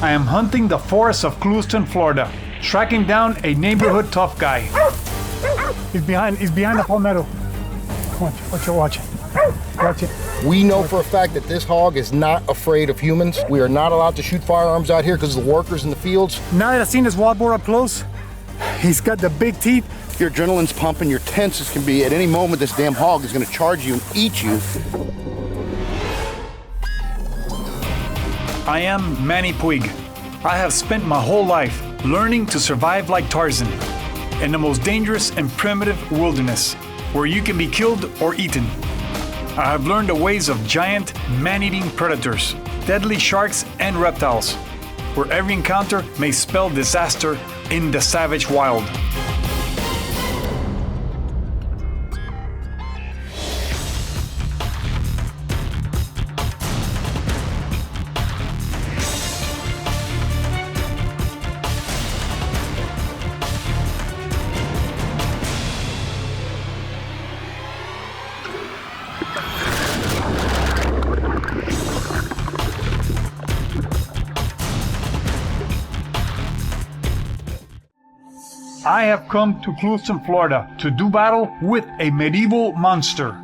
I am hunting the forests of Clewiston, Florida, tracking down a neighborhood tough guy. He's behind the palmetto. Watch it. We know for a fact that this hog is not afraid of humans. We are not allowed to shoot firearms out here because of the workers in the fields. Now that I've seen this wild boar up close, he's got the big teeth. Your adrenaline's pumping, you're tense as can be. At any moment, this damn hog is gonna charge you and eat you. I am Manny Puig. I have spent my whole life learning to survive like Tarzan in the most dangerous and primitive wilderness, where you can be killed or eaten. I have learned the ways of giant, man-eating predators, deadly sharks and reptiles, where every encounter may spell disaster in the savage wild. I have come to Clewiston, Florida to do battle with a medieval monster.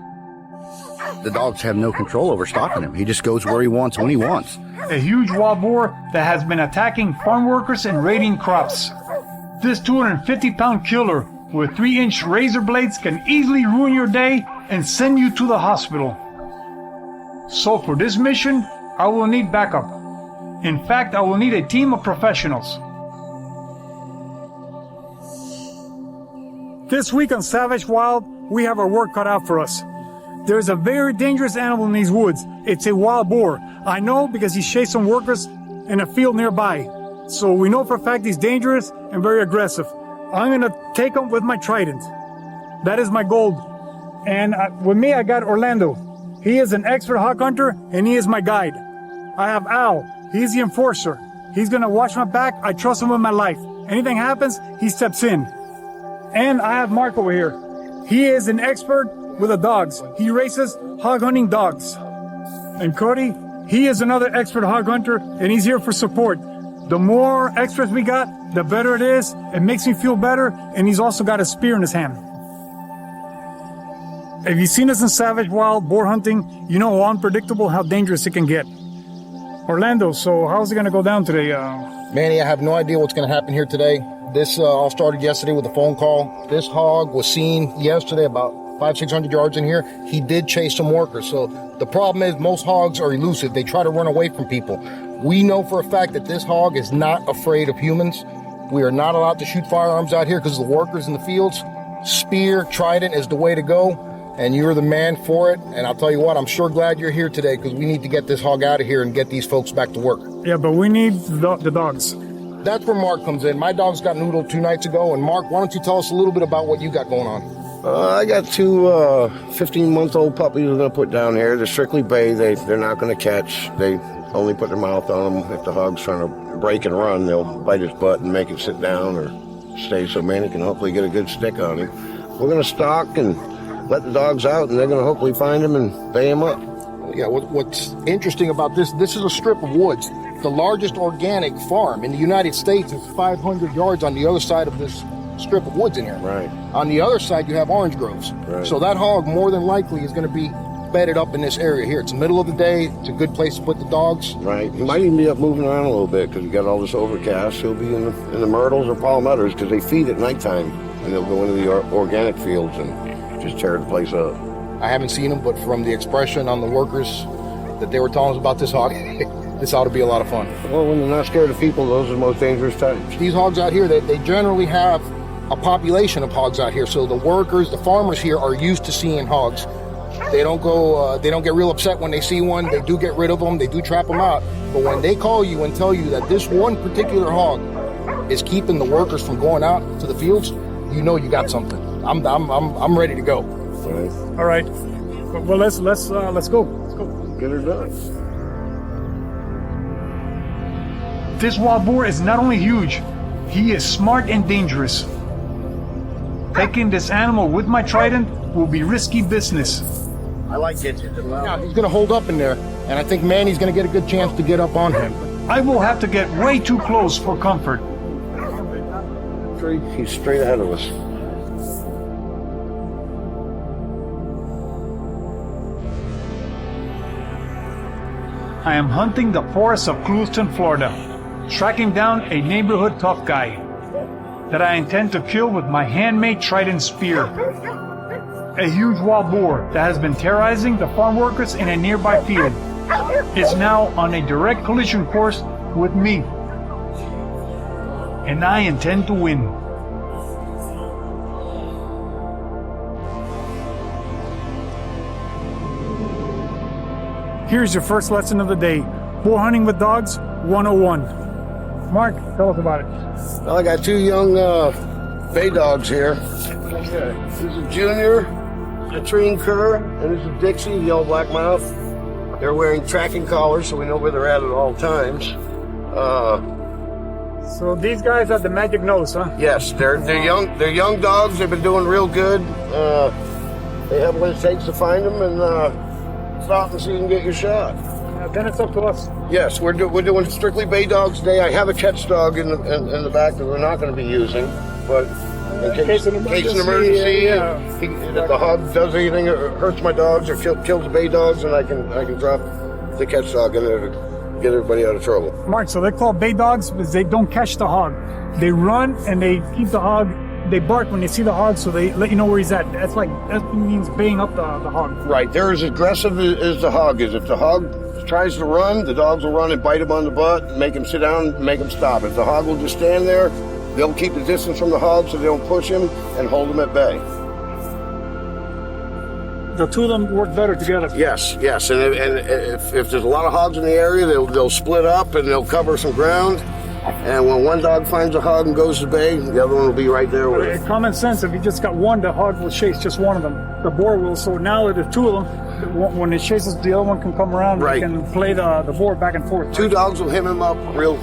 The dogs have no control over stopping him. He just goes where he wants when he wants. A huge wild boar that has been attacking farm workers and raiding crops. This 250-pound killer with 3-inch razor blades can easily ruin your day and send you to the hospital. So for this mission, I will need backup. In fact, I will need a team of professionals. This week on Savage Wild, we have our work cut out for us. There's a very dangerous animal in these woods. It's a wild boar. I know because he chased some workers in a field nearby. So we know for a fact he's dangerous and very aggressive. I'm gonna take him with my trident. That is my goal. And with me, I got Orlando. He is an expert hawk hunter and he is my guide. I have Al. He's the enforcer. He's gonna watch my back. I trust him with my life. Anything happens, he steps in. And I have Mark over here. He is an expert with the dogs. He races hog hunting dogs. And Cody, he is another expert hog hunter, and he's here for support. The more experts we got, the better it is. It makes me feel better, and he's also got a spear in his hand. If you've seen us in Savage Wild boar hunting, you know how unpredictable, how dangerous it can get. Orlando, so how's it going to go down today? Manny, I have no idea what's going to happen here today. This all started yesterday with a phone call. This hog was seen yesterday about 500-600 yards in here. He did chase some workers. So the problem is most hogs are elusive. They try to run away from people. We know for a fact that this hog is not afraid of humans. We are not allowed to shoot firearms out here because of the workers in the fields. Spear, trident is the way to go. And you're the man for it. And I'll tell you what, I'm sure glad you're here today because we need to get this hog out of here and get these folks back to work. Yeah, but we need the dogs. That's where Mark comes in. My dogs got noodled 2 nights ago. And Mark, why don't you tell us a little bit about what you got going on? I got 2 15-month-old puppies I'm going to put down here. They're strictly bay. They're not going to catch. They only put their mouth on them. If the hog's trying to break and run, they'll bite his butt and make it sit down or stay so Manny can hopefully get a good stick on him. We're going to stalk and let the dogs out, and they're going to hopefully find him and bay him up. Yeah, what's interesting about this is a strip of woods. The largest organic farm in the United States is 500 yards on the other side of this strip of woods in here. Right. On the other side, you have orange groves. Right. So that hog more than likely is going to be bedded up in this area here. It's the middle of the day. It's a good place to put the dogs. Right. He might even be up moving around a little bit because you got all this overcast. He'll be in the myrtles or palmettos because they feed at nighttime, and they'll go into the organic fields and just tear the place up. I haven't seen them, but from the expression on the workers that they were telling us about this hog, this ought to be a lot of fun. Well, when they're not scared of people, those are the most dangerous types. These hogs out here, they generally have a population of hogs out here. So the workers, the farmers here are used to seeing hogs. They don't get real upset when they see one. They do get rid of them. They do trap them out. But when they call you and tell you that this one particular hog is keeping the workers from going out to the fields, you know you got something. I'm ready to go. Right. All right. Well, let's go. Let's go. Get her done. This wild boar is not only huge, he is smart and dangerous. Taking this animal with my trident will be risky business. I like it. Yeah, he's going to hold up in there, and I think Manny's going to get a good chance to get up on him. I will have to get way too close for comfort. He's straight ahead of us. I am hunting the forests of Clewiston, Florida, tracking down a neighborhood tough guy that I intend to kill with my handmade trident spear. A huge wild boar that has been terrorizing the farm workers in a nearby field is now on a direct collision course with me. And I intend to win. Here's your first lesson of the day. Boar hunting with dogs 101. Mark, tell us about it. Well, I got two young bay dogs here. This is Junior, Latrine Cur, and this is Dixie, the yellow blackmouth. They're wearing tracking collars, so we know where they're at all times. So these guys have the magic nose, huh? Yes, they're young. They're young dogs. They've been doing real good. They have what it takes to find them and stop and see you can get your shot. Then it's up to us. Yes, we're doing strictly bay dogs today. I have a catch dog in the back that we're not going to be using, but in case of an emergency, if the hog does anything or hurts my dogs or kills the bay dogs, and I can drop the catch dog in there to get everybody out of trouble. Mark, so they're called bay dogs because they don't catch the hog. They run and they keep the hog. They bark when they see the hog, so they let you know where he's at. That means baying up the hog. Right, they're as aggressive as the hog is. If the hog tries to run, the dogs will run and bite him on the butt, make him sit down, and make him stop. If the hog will just stand there, they'll keep the distance from the hog so they don't push him and hold him at bay. The two of them work better together. Yes, and if there's a lot of hogs in the area, they'll split up and they'll cover some ground. And when one dog finds a hog and goes to bay, the other one will be right there with it. Common sense, if you just got one, the hog will chase just one of them. The boar will. So now that there's two of them, when it chases, the other one can come around and can play the boar back and forth. Two dogs will hem him up real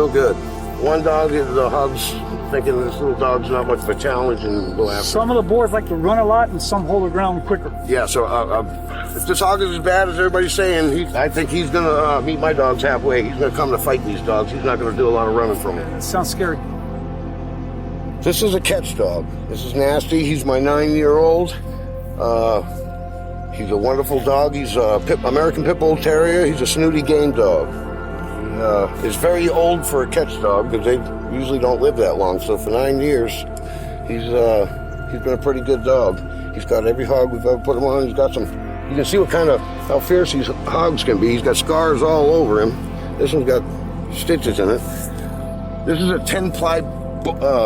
good. One dog, the hog's thinking this little dog's not much of a challenge and go after. Some of the boars like to run a lot and some hold the ground quicker. Yeah, so if this hog is as bad as everybody's saying, I think he's going to meet my dogs halfway. He's going to come to fight these dogs. He's not going to do a lot of running from them. It sounds scary. This is a catch dog. This is Nasty. He's my 9-year-old. He's a wonderful dog. He's a American Pit Bull Terrier. He's a snooty game dog. Is very old for a catch dog because they usually don't live that long. So for 9 years, he's been a pretty good dog. He's got every hog we've ever put him on. He's got some. You can see how fierce these hogs can be. He's got scars all over him. This one's got stitches in it. This is a 10-ply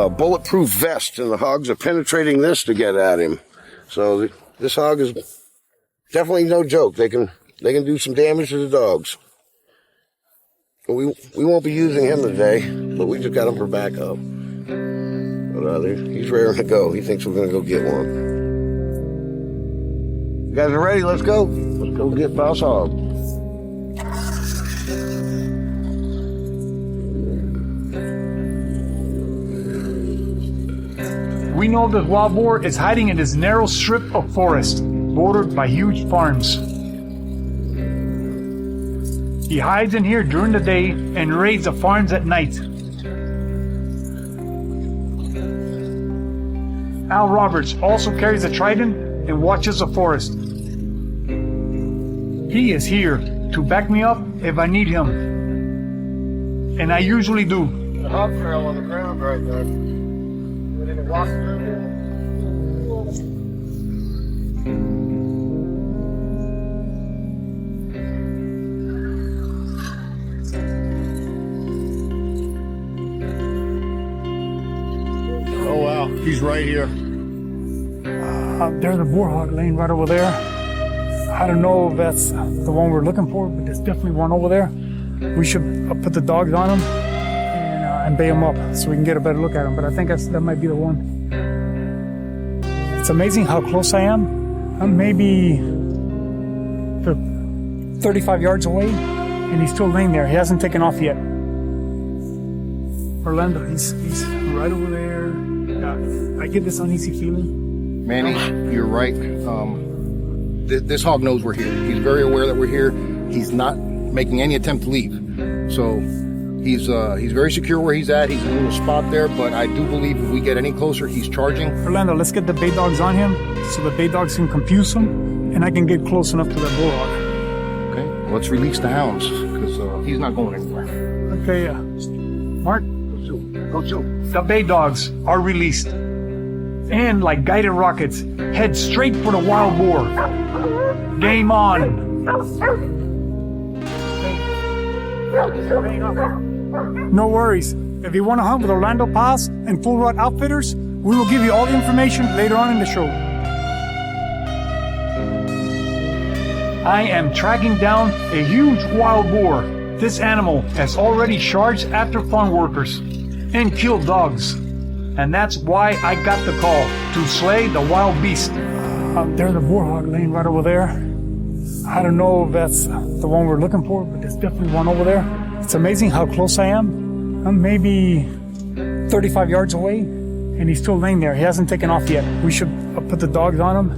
bulletproof vest, and the hogs are penetrating this to get at him. So this hog is definitely no joke. They can do some damage to the dogs. We won't be using him today, but we just got him for backup. But he's raring to go. He thinks we're going to go get one. You guys are ready? Let's go. Let's go get Boss Hog. We know this wild boar is hiding in this narrow strip of forest, bordered by huge farms. He hides in here during the day and raids the farms at night. Al Roberts also carries a trident and watches the forest. He is here to back me up if I need him. And I usually do. The hog trail on the ground right there. Ready to walk through here? Oh wow, he's right here. There's a boar hog laying right over there. I don't know if that's the one we're looking for, but there's definitely one over there. We should put the dogs on him and bay him up so we can get a better look at him. But I think that might be the one. It's amazing how close I am. I'm maybe 35 yards away, and he's still laying there. He hasn't taken off yet. Orlando, he's right over there. I get this uneasy feeling. Manny, you're right. This hog knows we're here. He's very aware that we're here. He's not making any attempt to leave. So he's very secure where he's at. He's in a little spot there, but I do believe if we get any closer, he's charging. Orlando, let's get the bay dogs on him so the bay dogs can confuse him, and I can get close enough to that bullhog. Okay, let's release the hounds because he's not going anywhere. Okay, Mark, Go shoot. the bay dogs are released, and like guided rockets, head straight for the wild boar. Game on. No worries. If you want to hunt with Orlando Paz and Full Rod Outfitters, we will give you all the information later on in the show. I am tracking down a huge wild boar. This animal has already charged after farm workers and killed dogs. And that's why I got the call to slay the wild beast. There's a boar hog laying right over there. I don't know if that's the one we're looking for, but there's definitely one over there. It's amazing how close I am. I'm maybe 35 yards away, and he's still laying there. He hasn't taken off yet. We should put the dogs on him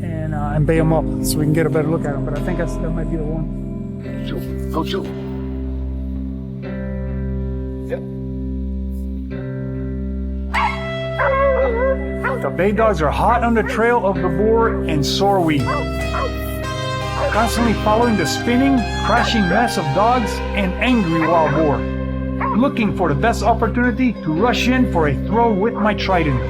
and bay him up so we can get a better look at him. But I think that might be the one. Go shoot. Yep. The bay dogs are hot on the trail of the boar, and so are we. Constantly following the spinning, crashing mess of dogs and angry wild boar. Looking for the best opportunity to rush in for a throw with my trident.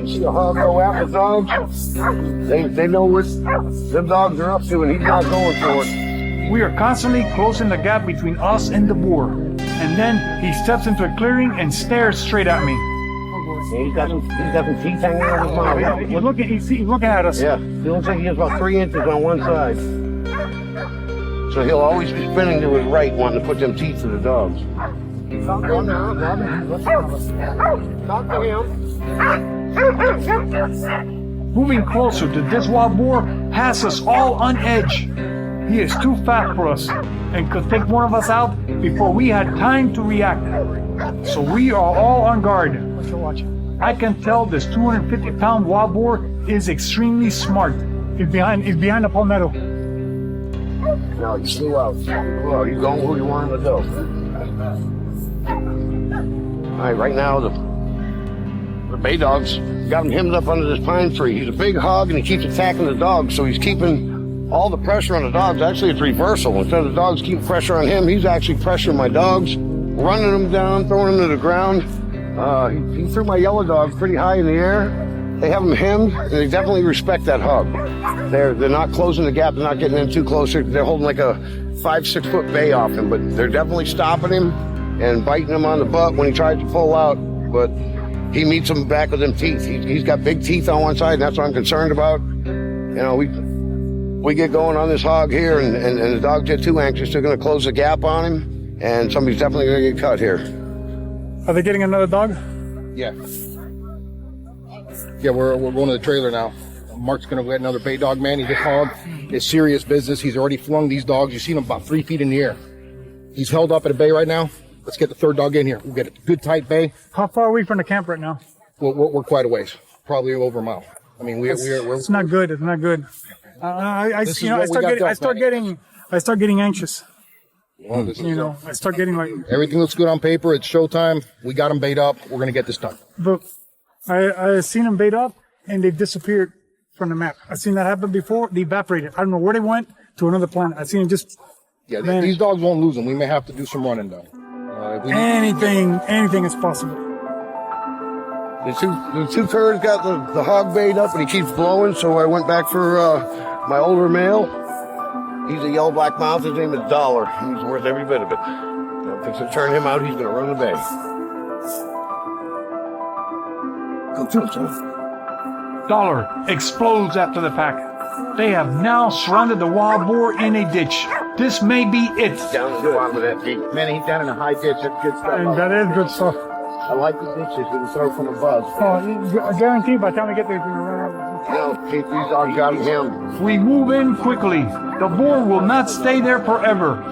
See a hog go after dogs? They know what them dogs are up to, and he's not going for it. We are constantly closing the gap between us and the boar. And then he steps into a clearing and stares straight at me. He's got some teeth hanging out of his mouth. He's looking at us. Yeah, he looks like he has about 3 inches on one side. So he'll always be spinning to his right, wanting to put them teeth to the dogs. Talk to him. Moving closer to this wild boar has us all on edge. He is too fast for us and could take one of us out before we had time to react. So we are all on guard. I can tell this 250-pound wild boar is extremely smart. He's behind the palmetto. No, you slew out. Well, you going who you want him to go. All right, right now the bay dogs got him hemmed up under this pine tree. He's a big hog and he keeps attacking the dogs, so he's keeping all the pressure on the dogs. Actually, it's reversal. Instead of the dogs keep pressure on him, he's actually pressuring my dogs, running them down, throwing them to the ground. He threw my yellow dog pretty high in the air. They have him hemmed, and they definitely respect that hog. They're not closing the gap. They're not getting in too close. They're holding like a 5-6 foot bay off him, but they're definitely stopping him and biting him on the butt when he tries to pull out. But he meets him back with them teeth. He's got big teeth on one side, and that's what I'm concerned about. You know, we get going on this hog here, and the dogs get too anxious. They're going to close the gap on him, and somebody's definitely going to get cut here. Are they getting another dog? Yeah. Yeah, we're going to the trailer now. Mark's going to get another bay dog, man. This hog is serious business. He's already flung these dogs. You've seen him about 3 feet in the air. He's held up at a bay right now. Let's get the third dog in here. We'll get a good tight bay. How far are we from the camp right now? We're quite a ways. Probably over a mile. I mean, we're It's not good. It's not good. I start getting anxious. Well, I start getting like everything looks good on paper. It's showtime. We got them bait up. We're gonna get this done. But I seen them bait up and they've disappeared from the map. I've seen that happen before. They evaporated. I don't know where they went to another planet. I've seen them just. Yeah, these dogs won't lose them. We may have to do some running though. Anything is possible. The two curs got the hog bait up, and he keeps blowing. So I went back for my older male. He's a yellow black mouth. His name is Dollar. He's worth every bit of it. If it's to turn him out, he's going to run the bay. Dollar explodes after the pack. They have now surrounded the wild boar in a ditch. This may be it. Down the bottom of that deep. Man, he's down in a high ditch. That's good stuff. And that is good stuff. I like the ditches we can throw from above. Oh, I guarantee by the time we get there, Keep these dogs out of him. we move in quickly. The boar will not stay there forever.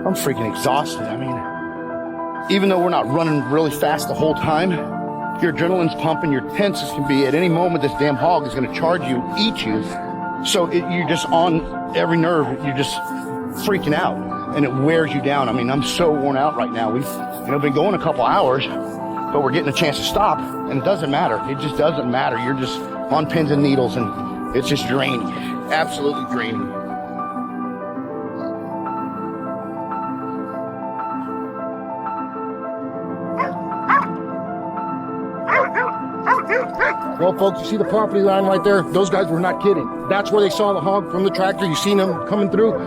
I'm freaking exhausted. I mean, even though we're not running really fast the whole time, your adrenaline's pumping, you're tense as can be. At any moment, this damn hog is going to charge you, eat you. So you're just on every nerve. You're just freaking out, and it wears you down. I mean, I'm so worn out right now. We've been going a couple hours, but we're getting a chance to stop, and it doesn't matter. It just doesn't matter. You're just on pins and needles, and it's just draining. Absolutely draining. Well, folks, you see the property line right there? Those guys were not kidding. That's where they saw the hog from the tractor. You seen him coming through?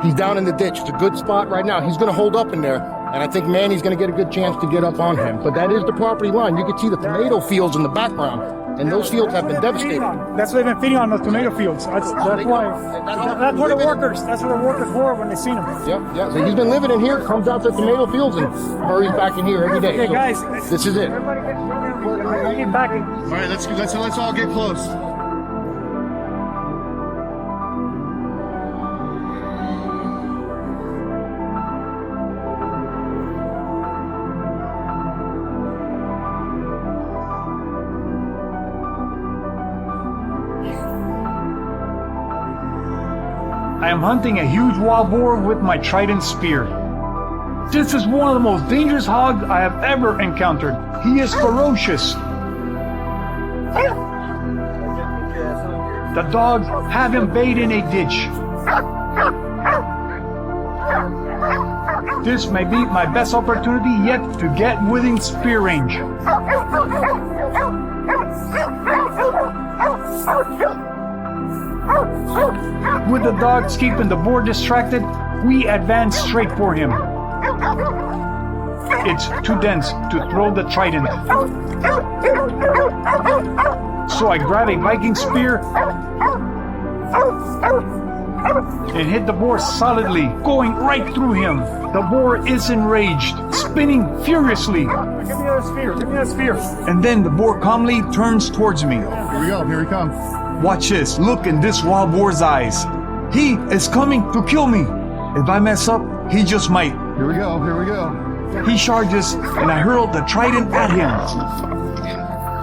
He's down in the ditch. It's a good spot right now. He's going to hold up in there. And I think Manny's going to get a good chance to get up on him. But that is the property line. You can see the tomato fields in the background. And those fields have been devastated. That's what they've been feeding on, those tomato fields. That's why. That's where the workers were when they seen him. Yeah. So he's been living in here, comes out to tomato fields, and hurries back in here every day. Hey, So guys. this is it. Everybody get back in. All right, let's all get close. I am hunting a huge wild boar with my trident spear. This is one of the most dangerous hogs I have ever encountered. He is ferocious. The dogs have him bayed in a ditch. This may be my best opportunity yet to get within spear range. With the dogs keeping the boar distracted, we advance straight for him. It's too dense to throw the trident. So I grab a Viking spear and hit the boar solidly, going right through him. The boar is enraged, spinning furiously. Give me that spear. And then the boar calmly turns towards me. Here we go. Here he comes. Watch this. Look in this wild boar's eyes. He is coming to kill me. If I mess up, he just might. Here we go. He charges, and I hurl the trident at him.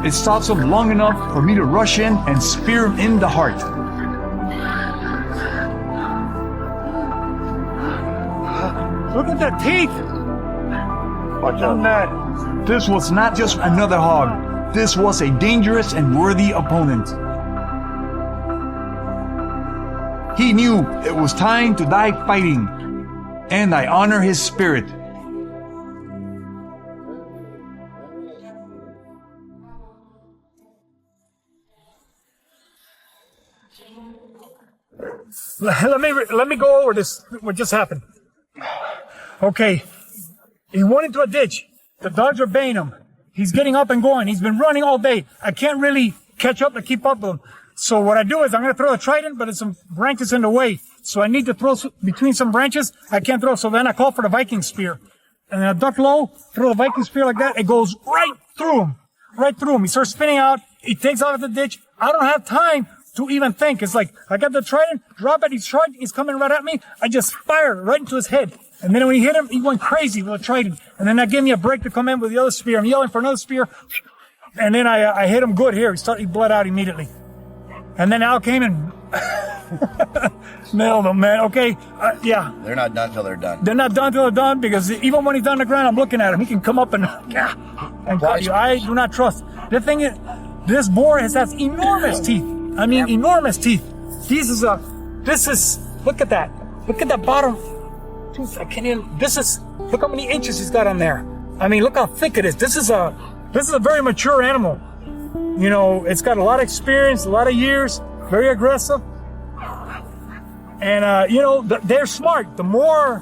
It stops him long enough for me to rush in and spear him in the heart. Look at the teeth! Watch out. This was not just another hog. This was a dangerous and worthy opponent. He knew it was time to die fighting, and I honor his spirit. Let me go over this, what just happened. Okay, he went into a ditch. The dogs are baying him. He's getting up and going. He's been running all day. I can't really catch up to keep up with him. So what I do is I'm going to throw a trident, but there's some branches in the way. So I need to throw between some branches. I can't throw. So then I call for the Viking spear. And then I duck low, throw the Viking spear like that. It goes right through him. He starts spinning out. He takes off the ditch. I don't have time to even think. It's like, I got the trident, drop it, he's charging, he's coming right at me. I just fire right into his head. And then when he hit him, he went crazy with the trident. And then that gave me a break to come in with the other spear. I'm yelling for another spear. And then I hit him good here. He bled out immediately. And then Al came and nailed him, man. Okay, yeah. They're not done till they're done. They're not done till they're done, because even when he's on the ground, I'm looking at him. He can come up and cut you. I do not trust. The thing is, this boar has enormous teeth. I mean, enormous teeth. This is, look at that. Look at that bottom tooth. I can't even, look how many inches he's got on there. I mean, look how thick it is. This is a very mature animal. You know, it's got a lot of experience, a lot of years, very aggressive. And, you know, they're smart. The more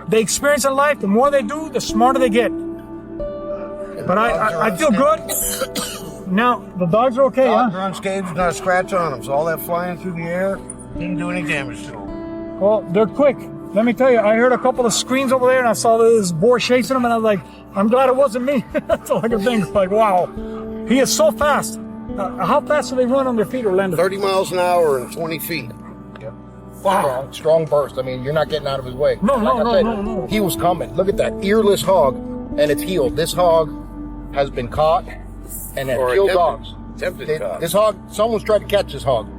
they experience in life, the more they do, the smarter they get. But I feel good. Now, the dogs are okay, huh? Dogs are unscathed, not a scratch on them, so all that flying through the air didn't do any damage to them. Well, they're quick. let me tell you, I heard a couple of screams over there, and I saw this boar chasing him, and I was like, I'm glad it wasn't me. That's all I could think. Like, wow, he is so fast. How fast do they run on their feet, Orlando? 30 miles an hour and 20 feet. Wow. Strong burst. I mean, you're not getting out of his way. No, Like I said, no. He was coming. Look at that earless hog, and it's healed. This hog has been caught and had killed dogs. This hog, someone's tried to catch this hog.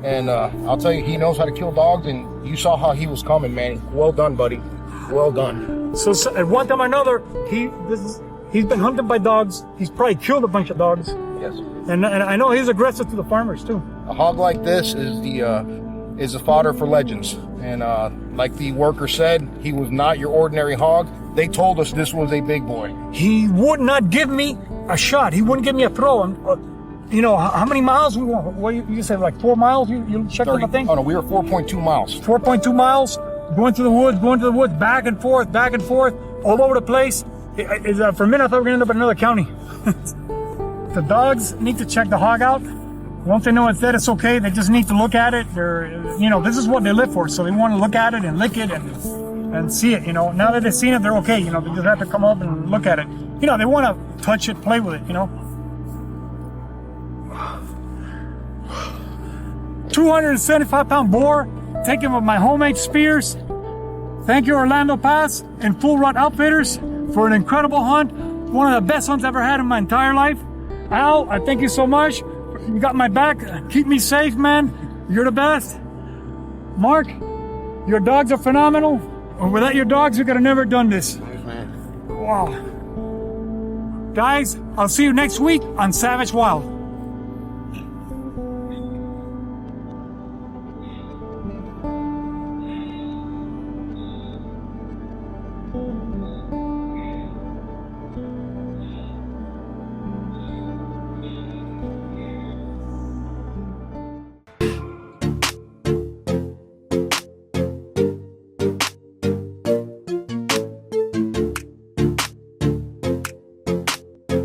And I'll tell you, he knows how to kill dogs, and you saw how he was coming, man. Well done, buddy. Well done. So at one time or another, he's been hunted by dogs. He's probably killed a bunch of dogs. Yes. And I know he's aggressive to the farmers, too. A hog like this is the fodder for legends. And like the worker said, he was not your ordinary hog. They told us this was a big boy. He would not give me a shot. He wouldn't give me a throw. You know, how many miles we want? What you said, like 4 miles? You checked on the thing? Oh, no, we were 4.2 miles. 4.2 miles, going to the woods, back and forth, all over the place. For a minute, I thought we were going to end up in another county. The dogs need to check the hog out. Once they know it's dead, it's okay. They just need to look at it. This is what they live for. So they want to look at it and lick it and see it. Now that they've seen it, they're okay. They just have to come up and look at it. They want to touch it, play with it. 275-pound boar, taken with my homemade spears. Thank you, Orlando Pass and Full Rut Outfitters, for an incredible hunt. One of the best hunts I've ever had in my entire life. Al, I thank you so much. You got my back. Keep me safe, man. You're the best. Mark, your dogs are phenomenal. And without your dogs, we could have never done this. Wow. Guys, I'll see you next week on Savage Wild.